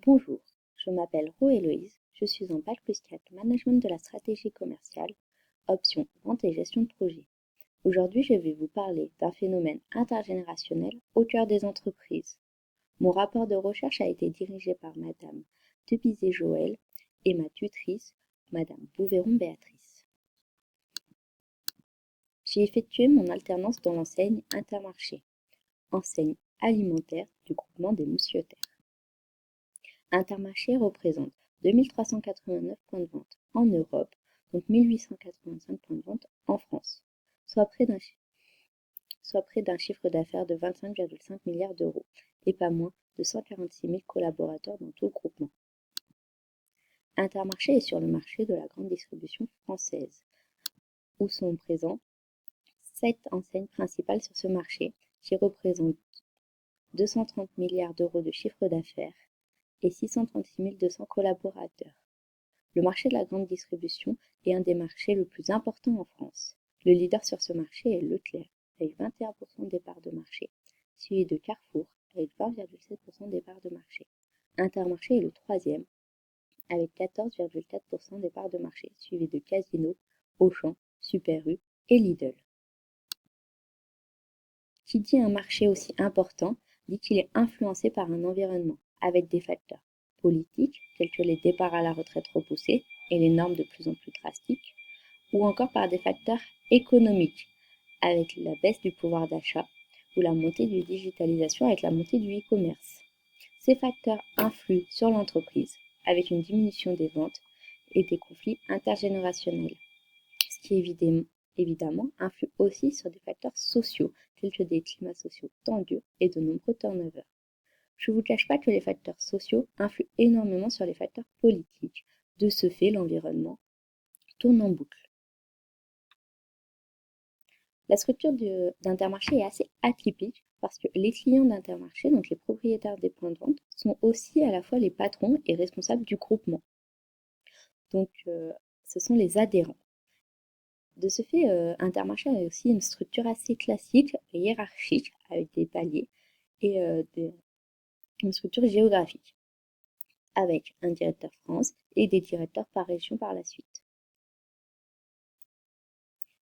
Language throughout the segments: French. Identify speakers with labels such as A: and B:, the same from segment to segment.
A: Bonjour, je m'appelle Ro-Héloïse, je suis en Bac+4 Management de la stratégie commerciale, option Vente et gestion de projet. Aujourd'hui, je vais vous parler d'un phénomène intergénérationnel au cœur des entreprises. Mon rapport de recherche a été dirigé par Madame Debizet-Joël et ma tutrice, Madame Bouveron-Béatrice. J'ai effectué mon alternance dans l'enseigne Intermarché, enseigne alimentaire du groupement des Mousquetaires. Intermarché représente 2389 points de vente en Europe, donc 1885 points de vente en France, soit près d'un chiffre d'affaires de 25,5 milliards d'euros et pas moins de 146 000 collaborateurs dans tout le groupement. Intermarché est sur le marché de la grande distribution française, où sont présents 7 enseignes principales sur ce marché qui représentent 230 milliards d'euros de chiffre d'affaires et 636 200 collaborateurs. Le marché de la grande distribution est un des marchés le plus importants en France. Le leader sur ce marché est Leclerc, avec 21% des parts de marché, suivi de Carrefour, avec 20,7% des parts de marché. Intermarché est le troisième, avec 14,4% des parts de marché, suivi de Casino, Auchan, Super U et Lidl. Qui dit un marché aussi important dit qu'il est influencé par un environnement, avec des facteurs politiques, tels que les départs à la retraite repoussés et les normes de plus en plus drastiques, ou encore par des facteurs économiques, avec la baisse du pouvoir d'achat ou la montée de digitalisation avec la montée du e-commerce. Ces facteurs influent sur l'entreprise, avec une diminution des ventes et des conflits intergénérationnels, ce qui évidemment influe aussi sur des facteurs sociaux, tels que des climats sociaux tendus et de nombreux turnovers. Je ne vous cache pas que les facteurs sociaux influent énormément sur les facteurs politiques. De ce fait, l'environnement tourne en boucle. La structure d'Intermarché est assez atypique parce que les clients d'Intermarché, donc les propriétaires des points de vente, sont aussi à la fois les patrons et responsables du groupement. Donc, ce sont les adhérents. De ce fait, Intermarché a aussi une structure assez classique et hiérarchique avec des paliers et une structure géographique, avec un directeur France et des directeurs par région par la suite.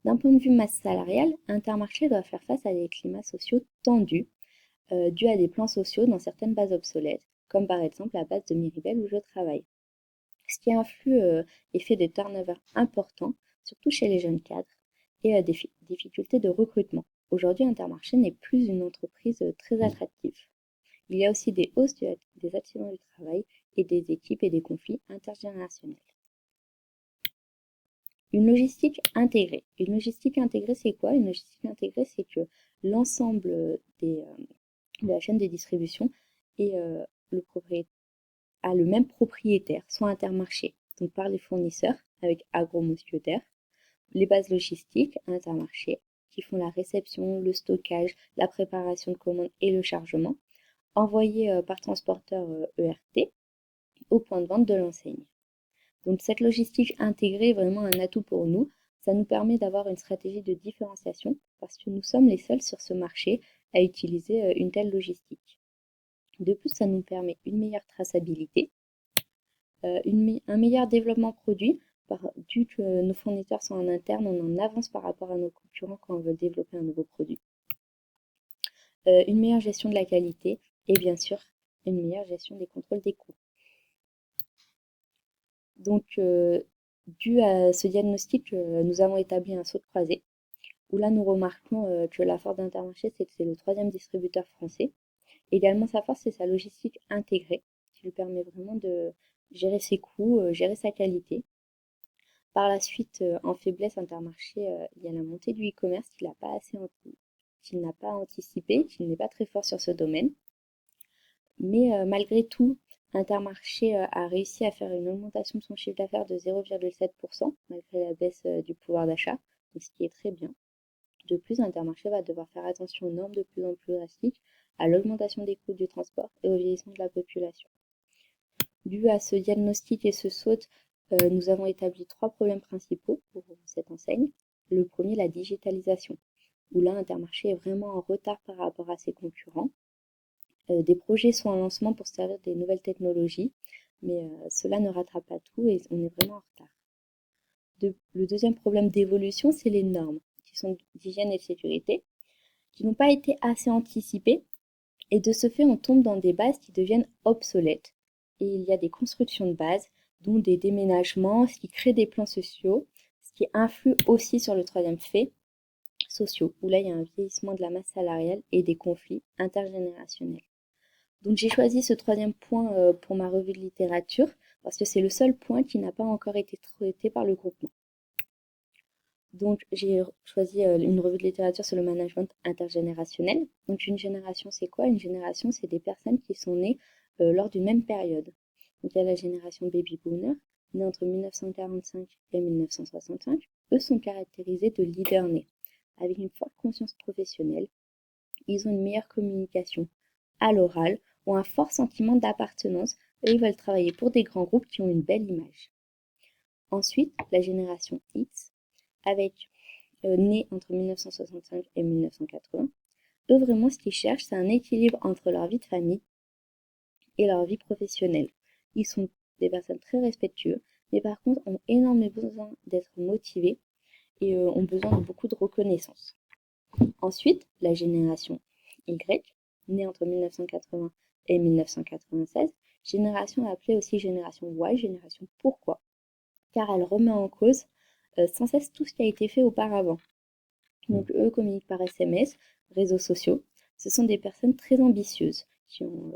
A: D'un point de vue masse salariale, Intermarché doit faire face à des climats sociaux tendus, dus à des plans sociaux dans certaines bases obsolètes, comme par exemple la base de Miribel où je travaille. Ce qui influe et fait des turnovers importants, surtout chez les jeunes cadres, et des difficultés de recrutement. Aujourd'hui, Intermarché n'est plus une entreprise très attractive. Il y a aussi des hausses des accidents du travail et des équipes et des conflits intergénérationnels. Une logistique intégrée. Une logistique intégrée, c'est quoi? Une logistique intégrée, c'est que l'ensemble de la chaîne de distribution et a le même propriétaire, soit Intermarché, donc par les fournisseurs, avec Agro Mousquetaires, les bases logistiques, Intermarché, qui font la réception, le stockage, la préparation de commandes et le chargement, envoyés par transporteur ERT au point de vente de l'enseigne. Donc cette logistique intégrée est vraiment un atout pour nous. Ça nous permet d'avoir une stratégie de différenciation parce que nous sommes les seuls sur ce marché à utiliser une telle logistique. De plus, ça nous permet une meilleure traçabilité, un meilleur développement produit, dû que nos fournisseurs sont en interne, on en avance par rapport à nos concurrents quand on veut développer un nouveau produit. Une meilleure gestion de la qualité et bien sûr une meilleure gestion des contrôles des coûts. Donc, dû à ce diagnostic, nous avons établi un saut de croisée, où là nous remarquons que la force d'Intermarché, c'est que c'est le troisième distributeur français. Également, sa force, c'est sa logistique intégrée, qui lui permet vraiment de gérer ses coûts, gérer sa qualité. Par la suite, en faiblesse, Intermarché, il y a la montée du e-commerce qu'il n'a pas anticipé, qu'il n'est pas très fort sur ce domaine. Mais malgré tout, Intermarché a réussi à faire une augmentation de son chiffre d'affaires de 0,7%, malgré la baisse du pouvoir d'achat, ce qui est très bien. De plus, Intermarché va devoir faire attention aux normes de plus en plus drastiques, à l'augmentation des coûts du transport et au vieillissement de la population. Dû à ce diagnostic et ce saut, nous avons établi 3 problèmes principaux pour cette enseigne. Le premier, la digitalisation, où là, Intermarché est vraiment en retard par rapport à ses concurrents. Des projets sont en lancement pour se servir des nouvelles technologies, mais cela ne rattrape pas tout et on est vraiment en retard. Le deuxième problème d'évolution, c'est les normes, qui sont d'hygiène et de sécurité, qui n'ont pas été assez anticipées, et de ce fait, on tombe dans des bases qui deviennent obsolètes. Et il y a des constructions de bases, dont des déménagements, ce qui crée des plans sociaux, ce qui influe aussi sur le troisième fait, sociaux, où là, il y a un vieillissement de la masse salariale et des conflits intergénérationnels. Donc j'ai choisi ce troisième point pour ma revue de littérature, parce que c'est le seul point qui n'a pas encore été traité par le groupement. Donc j'ai choisi une revue de littérature sur le management intergénérationnel. Donc une génération, c'est quoi? Une génération, c'est des personnes qui sont nées lors d'une même période. Donc il y a la génération baby boomer, née entre 1945 et 1965. Eux sont caractérisés de leaders nés, avec une forte conscience professionnelle. Ils ont une meilleure communication à l'oral, ont un fort sentiment d'appartenance et ils veulent travailler pour des grands groupes qui ont une belle image. Ensuite, la génération X, nés entre 1965 et 1980. Eux, vraiment, ce qu'ils cherchent, c'est un équilibre entre leur vie de famille et leur vie professionnelle. Ils sont des personnes très respectueuses, mais par contre ont énormément besoin d'être motivés et ont besoin de beaucoup de reconnaissance. Ensuite, la génération Y, née entre 1980 et 1996, génération appelée aussi génération Y, génération pourquoi, car elle remet en cause sans cesse tout ce qui a été fait auparavant. Donc eux communiquent par SMS, réseaux sociaux. Ce sont des personnes très ambitieuses qui ont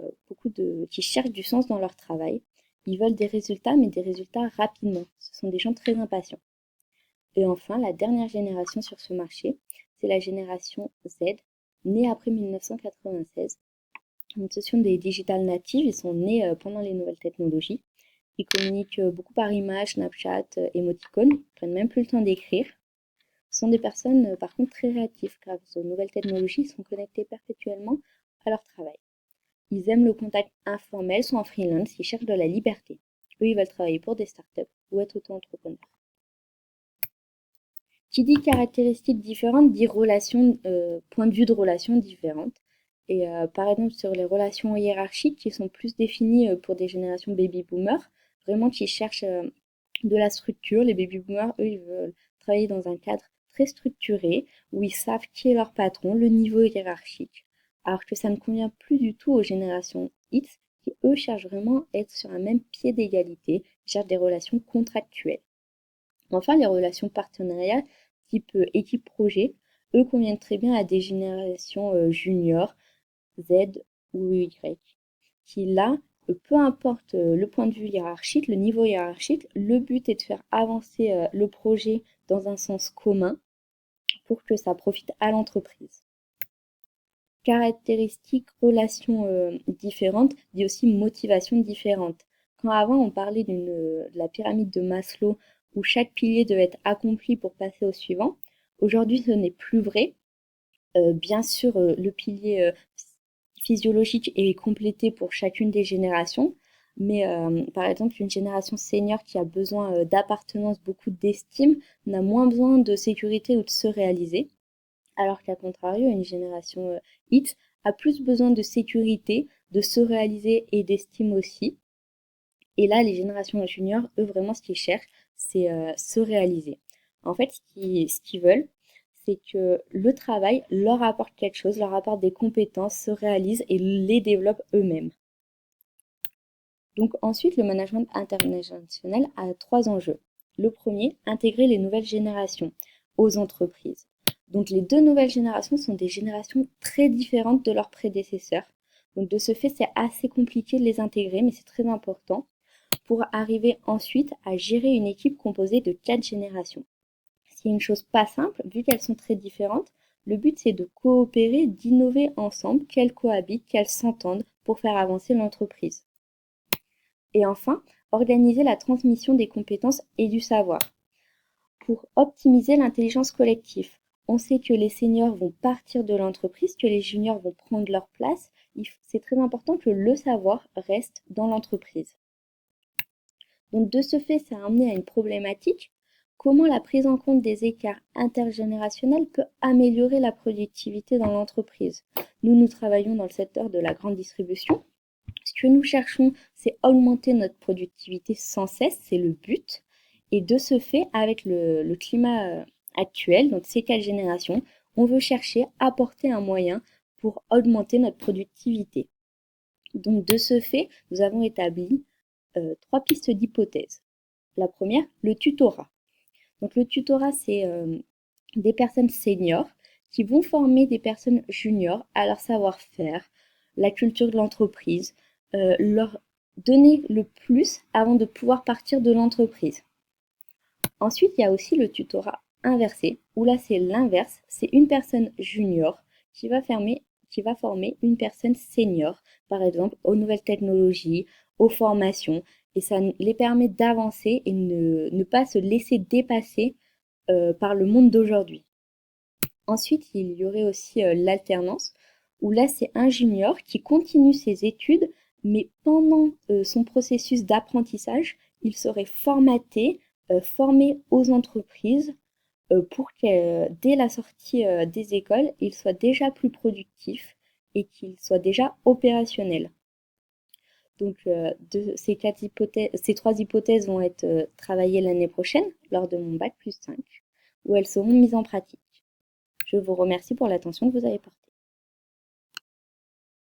A: qui cherchent du sens dans leur travail. Ils veulent des résultats, mais des résultats rapidement. Ce sont des gens très impatients. Et enfin, la dernière génération sur ce marché, c'est la génération Z, née après 1996. Donc, ce sont des digital natives, ils sont nés pendant les nouvelles technologies. Ils communiquent beaucoup par image, Snapchat, émoticônes, ils prennent même plus le temps d'écrire. Ce sont des personnes par contre très réactives grâce aux nouvelles technologies, ils sont connectés perpétuellement à leur travail. Ils aiment le contact informel, sont en freelance, ils cherchent de la liberté. Eux, ils veulent travailler pour des startups ou être auto-entrepreneurs. Qui dit caractéristiques différentes dit point de vue de relations différentes. Et par exemple, sur les relations hiérarchiques qui sont plus définies pour des générations baby boomers, vraiment qui cherchent de la structure. Les baby boomers, eux, ils veulent travailler dans un cadre très structuré où ils savent qui est leur patron, le niveau hiérarchique. Alors que ça ne convient plus du tout aux générations X qui, eux, cherchent vraiment à être sur un même pied d'égalité, cherchent des relations contractuelles. Enfin, les relations partenariales type équipe-projet, eux conviennent très bien à des générations juniors, Z ou Y, qui là, peu importe le point de vue hiérarchique, le niveau hiérarchique, le but est de faire avancer le projet dans un sens commun pour que ça profite à l'entreprise. Caractéristiques, relations différentes, dit aussi motivation différente. Quand avant on parlait de la pyramide de Maslow où chaque pilier devait être accompli pour passer au suivant, aujourd'hui ce n'est plus vrai. Bien sûr, le pilier physiologique est complété pour chacune des générations, mais par exemple une génération senior qui a besoin d'appartenance, beaucoup d'estime, n'a moins besoin de sécurité ou de se réaliser. Alors qu'à contrario, une génération X a plus besoin de sécurité, de se réaliser et d'estime aussi. Et là, les générations juniors, eux, vraiment, ce qu'ils cherchent, c'est se réaliser. En fait, ce qu'ils veulent, c'est que le travail leur apporte quelque chose, leur apporte des compétences, se réalise et les développe eux-mêmes. Donc ensuite, le management international a 3 enjeux. Le premier, intégrer les nouvelles générations aux entreprises. Donc les 2 nouvelles générations sont des générations très différentes de leurs prédécesseurs. Donc de ce fait, c'est assez compliqué de les intégrer, mais c'est très important pour arriver ensuite à gérer une équipe composée de 4 générations. C'est une chose pas simple, vu qu'elles sont très différentes. Le but, c'est de coopérer, d'innover ensemble, qu'elles cohabitent, qu'elles s'entendent pour faire avancer l'entreprise. Et enfin, organiser la transmission des compétences et du savoir. Pour optimiser l'intelligence collective, on sait que les seniors vont partir de l'entreprise, que les juniors vont prendre leur place. C'est très important que le savoir reste dans l'entreprise. Donc de ce fait, ça a amené à une problématique. comment la prise en compte des écarts intergénérationnels peut améliorer la productivité dans l'entreprise. Nous travaillons dans le secteur de la grande distribution. Ce que nous cherchons, c'est augmenter notre productivité sans cesse, c'est le but. Et de ce fait, avec le climat actuel, donc ces 4 générations, on veut chercher à apporter un moyen pour augmenter notre productivité. Donc de ce fait, nous avons établi 3 pistes d'hypothèse. La première, le tutorat. Donc le tutorat, c'est des personnes seniors qui vont former des personnes juniors à leur savoir-faire, la culture de l'entreprise, leur donner le plus avant de pouvoir partir de l'entreprise. Ensuite, il y a aussi le tutorat inversé, où là c'est l'inverse, c'est une personne junior qui va former une personne senior, par exemple aux nouvelles technologies, aux formations, et ça les permet d'avancer et ne pas se laisser dépasser par le monde d'aujourd'hui. Ensuite, il y aurait aussi l'alternance, où là c'est un junior qui continue ses études, mais pendant son processus d'apprentissage, il serait formaté, formé aux entreprises pour que dès la sortie des écoles, il soit déjà plus productif et qu'il soit déjà opérationnel. Donc, ces 3 hypothèses vont être travaillées l'année prochaine lors de mon bac+5, où elles seront mises en pratique. Je vous remercie pour l'attention que vous avez portée.